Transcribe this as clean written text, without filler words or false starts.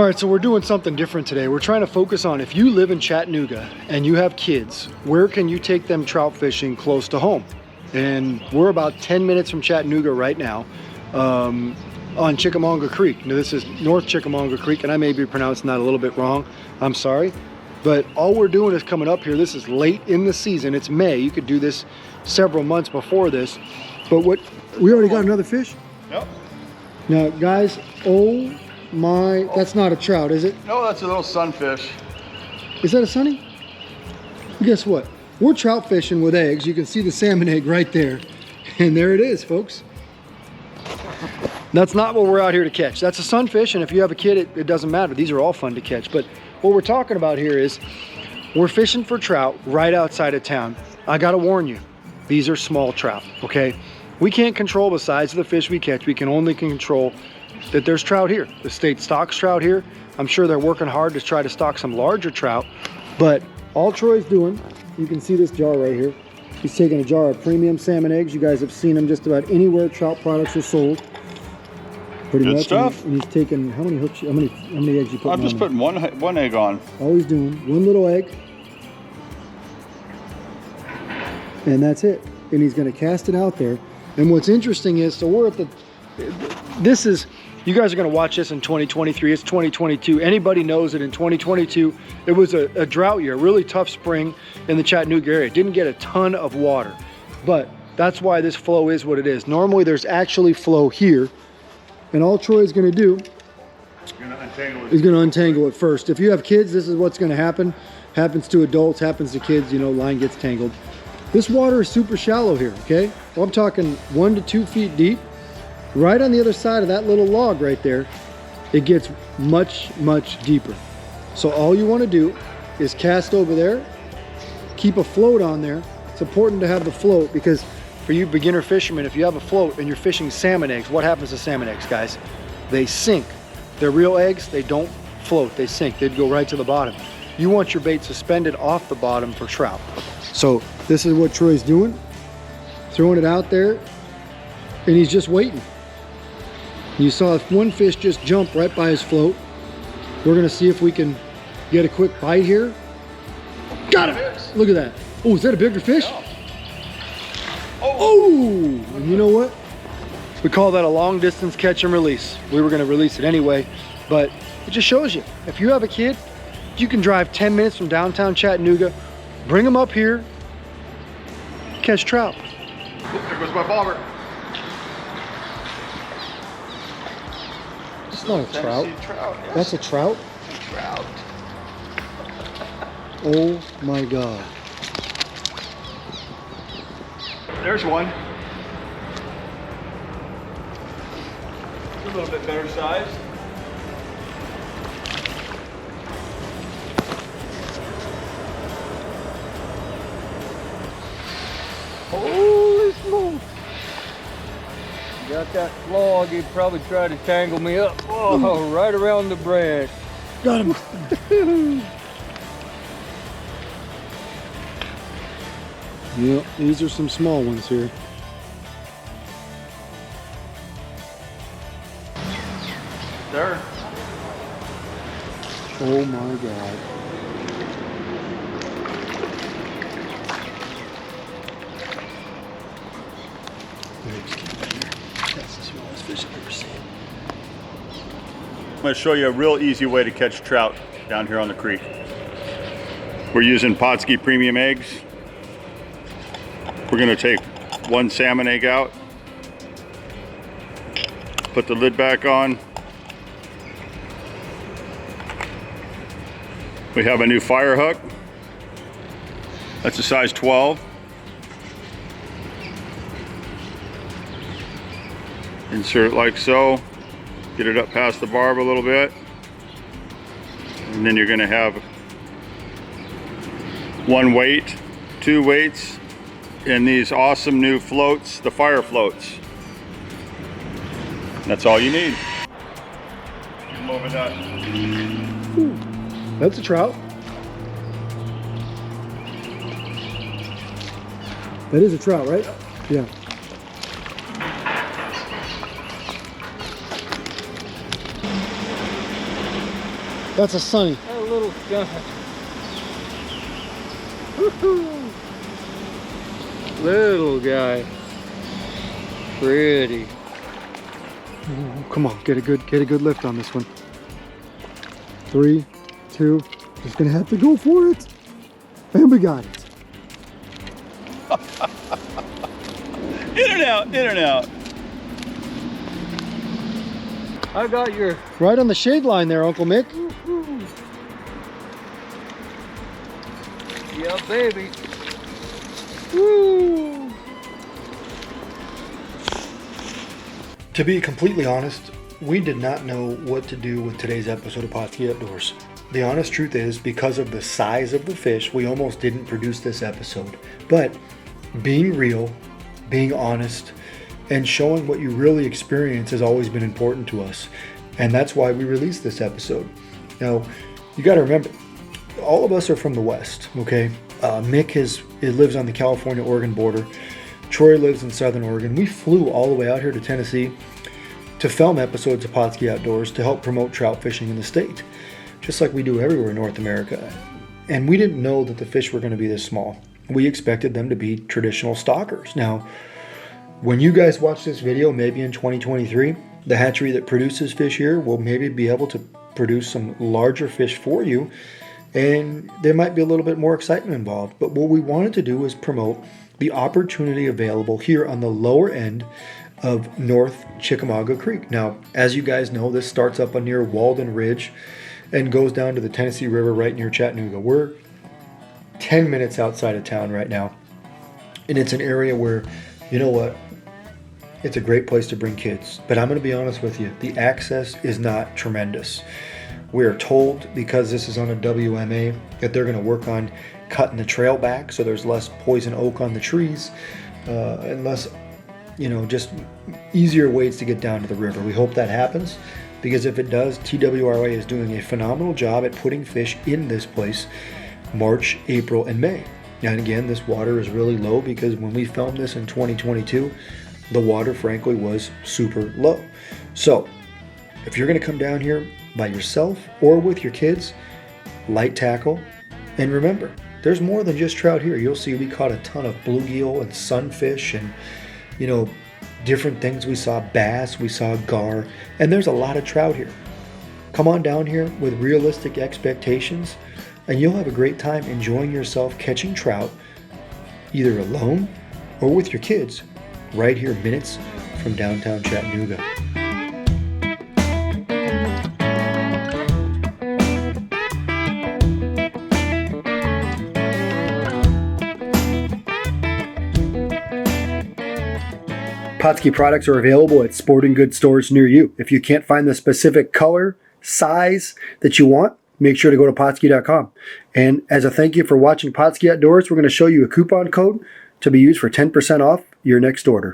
All right, so we're doing something different today. We're trying to focus on, if you live in Chattanooga and you have kids, where can you take them trout fishing close to home? And we're about 10 minutes from Chattanooga right now on Chickamauga Creek. Now, this is North Chickamauga Creek, and I may be pronouncing that a little bit wrong. I'm sorry. But all we're doing is coming up here. This is late in the season. It's May. You could do this several months before this. But what, we already got another fish? Yep. Now, guys, oh my, that's not a trout, is it? No, that's a little sunfish. Is that a sunny? Guess what? We're trout fishing with eggs. You can see the salmon egg right there. And there it is, folks. That's not what we're out here to catch. That's a sunfish, and if you have a kid, it doesn't matter. These are all fun to catch. But what we're talking about here is we're fishing for trout right outside of town. I gotta warn you, these are small trout, okay? We can't control the size of the fish we catch. We can only control that there's trout here. The state stocks trout here. I'm sure they're working hard to try to stock some larger trout, but all Troy's doing, you can see this jar right here. He's taking a jar of premium salmon eggs. You guys have seen them just about anywhere trout products are sold. Pretty Good much. stuff. And he's taking, how many hooks, how many eggs you put on? I'm just putting one egg on. All he's doing, one little egg. And that's it. And he's gonna cast it out there. And what's interesting is, so we're at the, this is, you guys are gonna watch this in 2023, it's 2022. Anybody knows that in 2022, it was a drought year, a really tough spring in the Chattanooga area. It didn't get a ton of water, but that's why this flow is what it is. Normally there's actually flow here, and all Troy's gonna do is gonna untangle it first. If you have kids, this is what's gonna happen. Happens to adults, happens to kids, you know, line gets tangled. This water is super shallow here, okay? Well, I'm talking 1 to 2 feet deep. Right on the other side of that little log right there, it gets much, much deeper. So all you want to do is cast over there, keep a float on there. It's important to have the float because for you beginner fishermen, if you have a float and you're fishing salmon eggs, what happens to salmon eggs, guys? They sink. They're real eggs, they don't float, they sink. They'd go right to the bottom. You want your bait suspended off the bottom for trout. So this is what Troy's doing, throwing it out there, and he's just waiting. You saw one fish just jump right by his float. We're gonna see if we can get a quick bite here. Got it! Look at that. Oh, is that a bigger fish? Yeah. Oh! And you know what? We call that a long distance catch and release. We were gonna release it anyway, but it just shows you, if you have a kid, you can drive 10 minutes from downtown Chattanooga, bring them up here, catch trout. Oh, there goes my bobber. It's not a trout. Trout, yes. That's a trout? A trout. Oh my God. There's one. A little bit better size. Holy smokes! Got that log, he'd probably try to tangle me up. Oh, right around the branch. Got him. Yep, these are some small ones here. There. Oh my God. That's the smallest fish I've ever seen. I'm going to show you a real easy way to catch trout down here on the creek. We're using Pautzke premium eggs. We're going to take one salmon egg out, put the lid back on. We have a new fire hook. That's a size 12. Insert it like so. Get it up past the barb a little bit. And then you're going to have one weight, 2 weights, and these awesome new floats, the fire floats. That's all you need. Come over that. Ooh, that's a trout. That is a trout, right? Yeah. That's a sunny. A little skunk. Woohoo! Little guy. Pretty. Ooh, come on, get a good lift on this one. 3, 2, just gonna have to go for it. And we got it. In and out, in and out. I got your... Right on the shade line there, Uncle Mick. Yeah, baby. Woo! To be completely honest, we did not know what to do with today's episode of Pautzke Outdoors. The honest truth is, because of the size of the fish, we almost didn't produce this episode. But being real, being honest, and showing what you really experience has always been important to us. And that's why we released this episode. Now, you got to remember, all of us are from the West, okay? Mick lives on the California-Oregon border. Troy lives in Southern Oregon. We flew all the way out here to Tennessee to film episodes of Pautzke Outdoors to help promote trout fishing in the state, just like we do everywhere in North America. And we didn't know that the fish were going to be this small. We expected them to be traditional stockers. Now, when you guys watch this video, maybe in 2023, the hatchery that produces fish here will maybe be able to produce some larger fish for you, and there might be a little bit more excitement involved. But what we wanted to do was promote the opportunity available here on the lower end of North Chickamauga Creek. Now, as you guys know, this starts up near Walden Ridge and goes down to the Tennessee River right near Chattanooga. We're 10 minutes outside of town right now, and it's an area where, you know what, it's a great place to bring kids. But I'm going to be honest with you, the access is not tremendous. We are told, because this is on a WMA, that they're going to work on cutting the trail back so there's less poison oak on the trees, and less, just easier ways to get down to the river. We hope that happens, because if it does, TWRA is doing a phenomenal job at putting fish in this place March, April, and May. And again, this water is really low because when we filmed this in 2022, the water frankly was super low. So if you're going to come down here by yourself or with your kids, light tackle. And remember, there's more than just trout here. You'll see we caught a ton of bluegill and sunfish and, different things. We saw bass, we saw gar, and there's a lot of trout here. Come on down here with realistic expectations, and you'll have a great time enjoying yourself catching trout, either alone or with your kids, right here minutes from downtown Chattanooga. Pautzke products are available at sporting goods stores near you. If you can't find the specific color, size that you want, make sure to go to Pautzke.com. And as a thank you for watching Pautzke Outdoors, we're going to show you a coupon code to be used for 10% off your next order.